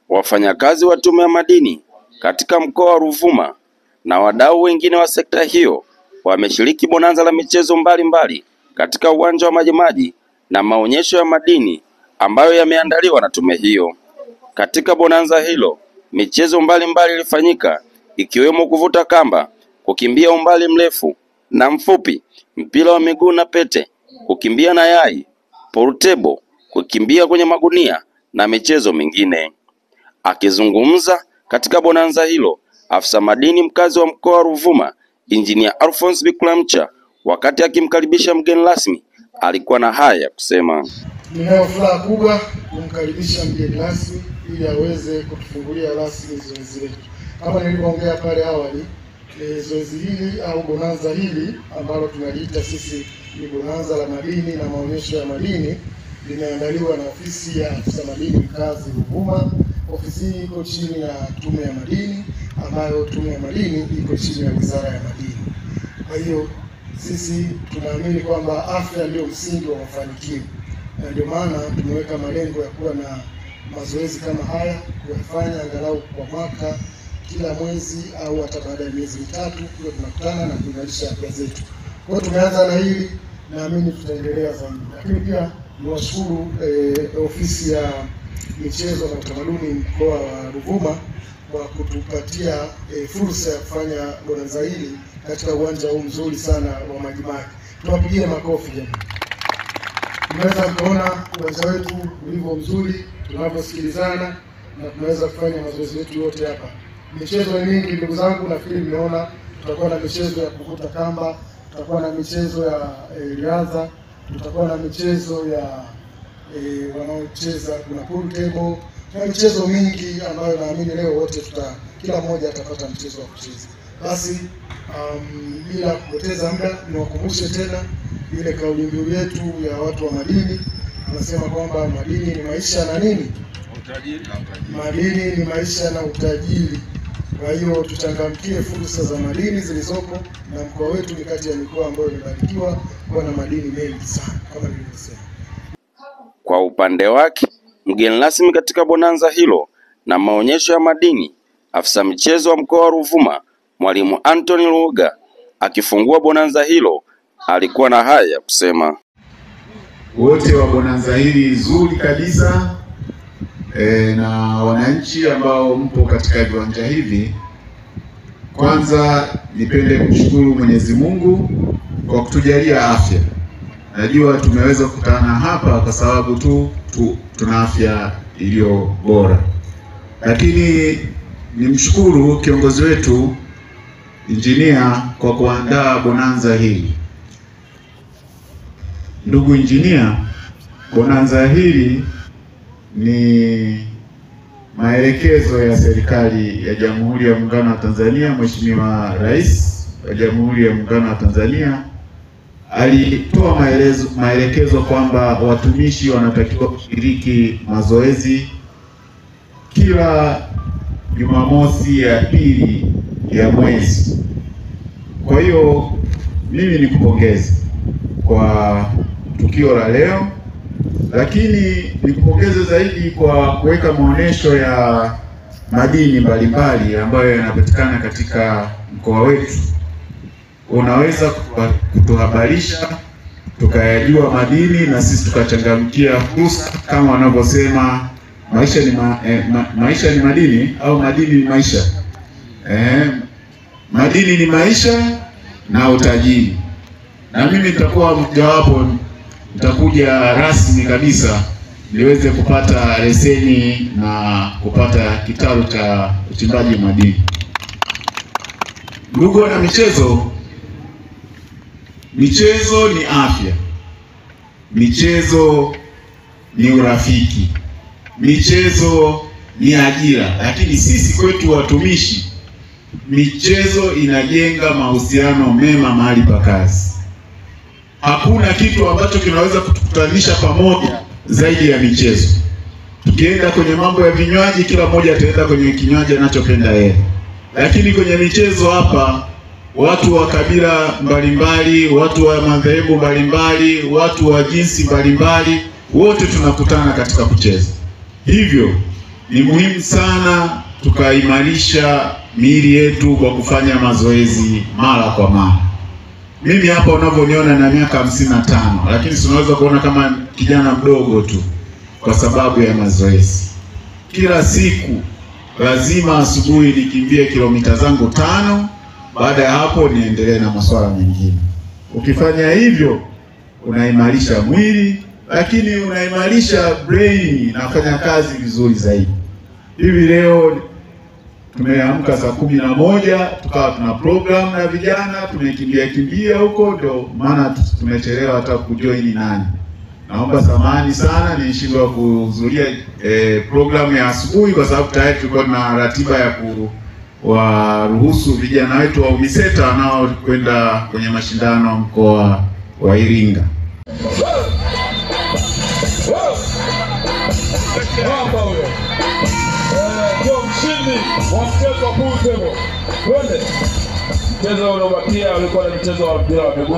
wafanyakazi wa Tume ya Madini katika mkoa wa Ruvuma na wadau wengine wa sekta hiyo wameshiriki bonanza la michezo mbalimbali katika uwanja wa Majimaji na maonyesho ya madini ambayo yameandaliwa na tume hiyo. Katika bonanza hilo, michezo mbalimbali ilifanyika ikiwemo kuvuta kamba, kukimbia umbali mrefu na mfupi, mpira wa miguu na pete, kukimbia na yai, pool table, kukimbia kwenye magunia na michezo mingine. Akizungumza katika bonanza hilo, afisa madini mkazi wa mkoa wa Ruvuma, Engineer Alphonse Bikulamcha, wakati akimkaribisha mgeni rasmi, alikuwa na haya ya kusema. Ninayo furaha kubwa kumkaribisha mgeni rasmi ili aweze kutufungulia rasmi zoezi letu. Kama nilivyoongea pale awali, zoezi hili au bonanza hili ambalo tunaliita sisi ni bonanza la madini na maonyesho ya madini limeandaliwa na ofisi ya afisa madini mkazi Ruvuma. Ofisi hii iko chini ya Tume ya Madini, ambayo Tume ya Madini iko chini ya Wizara ya Madini. Kwa hiyo sisi tunaamini kwamba afya ndio msingi wa mafanikio, na ndio maana tumeweka malengo ya kuwa na mazoezi kama haya, kuyafanya angalau kwa mwaka, kila mwezi au hata baada ya miezi mitatu tuwe tunakutana na kuimarisha afya zetu. Kwa hiyo tumeanza na hili, naamini tutaendelea zaidi. Lakini pia niwashukuru ofisi ya michezo na utamaduni mkoa wa Ruvuma kwa kutupatia fursa ya kufanya bonanza hili katika uwanja huu mzuri sana wa Majimaji. Tuwapigie makofi jamani. Tunaweza kuona uwanja wetu ulivyo mzuri, tunavyosikilizana na tunaweza kufanya mazoezi yetu yote hapa. Michezo ni mingi ndugu zangu, nafikiri mmeona tutakuwa na michezo ya kuvuta kamba, tutakuwa na michezo ya riadha, tutakuwa na michezo ya wanaocheza kuna pool table, na michezo mingi ambayo naamini leo wote kila mmoja atapata mchezo wa kucheza. Basi bila kupoteza muda, niwakumbushe tena ile kauli mbiu yetu ya watu wa madini. Tunasema kwamba madini ni maisha na nini? Utajiri. Madini ni maisha na utajiri. Kwa hiyo tuchangamkie fursa za madini zilizopo, na mkoa wetu ni kati ya mikoa ambayo imebarikiwa kuwa na madini mengi sana kama nilivyosema. Kwa upande wake, mgeni rasmi katika bonanza hilo na maonyesho ya madini, afisa michezo wa mkoa wa Ruvuma, Mwalimu Anthony Luga, akifungua bonanza hilo, alikuwa na haya ya kusema. Wote wa bonanza hili zuri kabisa na wananchi ambao mpo katika viwanja hivi, kwanza nipende kumshukuru Mwenyezi Mungu kwa kutujalia afya. Najua tumeweza kukutana hapa kwa sababu tuna afya iliyo bora. Lakini nimshukuru kiongozi wetu Engineer kwa kuandaa bonanza hili. Ndugu Engineer, bonanza hili ni maelekezo ya serikali ya Jamhuri ya Muungano wa Tanzania. Mheshimiwa Rais wa Jamhuri ya Muungano wa Tanzania alitoa maelekezo kwamba watumishi wanatakiwa kushiriki mazoezi kila Jumamosi ya pili ya mwezi. Kwa hiyo mimi nikupongeze kwa tukio la leo, lakini nikupongeze zaidi kwa kuweka maonesho ya madini mbalimbali ambayo yanapatikana katika mkoa wetu. Unaweza kutuhabarisha tukayajua madini na sisi tukachangamkia fursa, kama wanavyosema maisha ni madini au madini ni maisha. Madini ni maisha na utajiri. Na mimi nitakuwa mmojawapo, nitakuja rasmi kabisa niweze kupata leseni na kupata kitabu cha uchimbaji madini. Ndugu na michezo ni afya, michezo ni urafiki, michezo ni ajira. Lakini sisi kwetu watumishi, michezo inajenga mahusiano mema mahali pa kazi. Hakuna kitu ambacho kinaweza kutukutanisha pamoja zaidi ya michezo. Tukienda kwenye mambo ya vinywaji, kila mmoja ataenda kwenye kinywaji anachopenda yeye. Lakini kwenye michezo hapa, watu wa kabila mbalimbali, watu wa madhehebu mbalimbali, watu wa jinsi mbalimbali, wote tunakutana katika kucheza. Hivyo Ni muhimu sana tukaimarisha miili yetu kwa kufanya mazoezi mara kwa mara. Mimi hapa unavyoniona na miaka 55, lakini unaweza kuona kama kijana mdogo tu kwa sababu ya mazoezi. Kila siku lazima asubuhi nikimbie kilomita zangu 5, baada ya hapo niendelee na masuala mengine. Ukifanya hivyo unaimarisha mwili, lakini unaimarisha brain, inafanya kazi vizuri zaidi. Hivi leo tumeamka saa 11 tukawa tuna program na vijana, tumekimbia huko, ndio maana tumechelewa hata kujoin nani. Naomba samahani sana nishindwa kuhudhuria program ya asubuhi kwa sababu tayari tulikuwa na ratiba ya kuwaruhusu vijana wetu wa UMISETA nao kwenda kwenye mashindano mkoa wa Iringa. Mchezo unaobakia ulikuwa ni mchezo wa mpira wa miguu.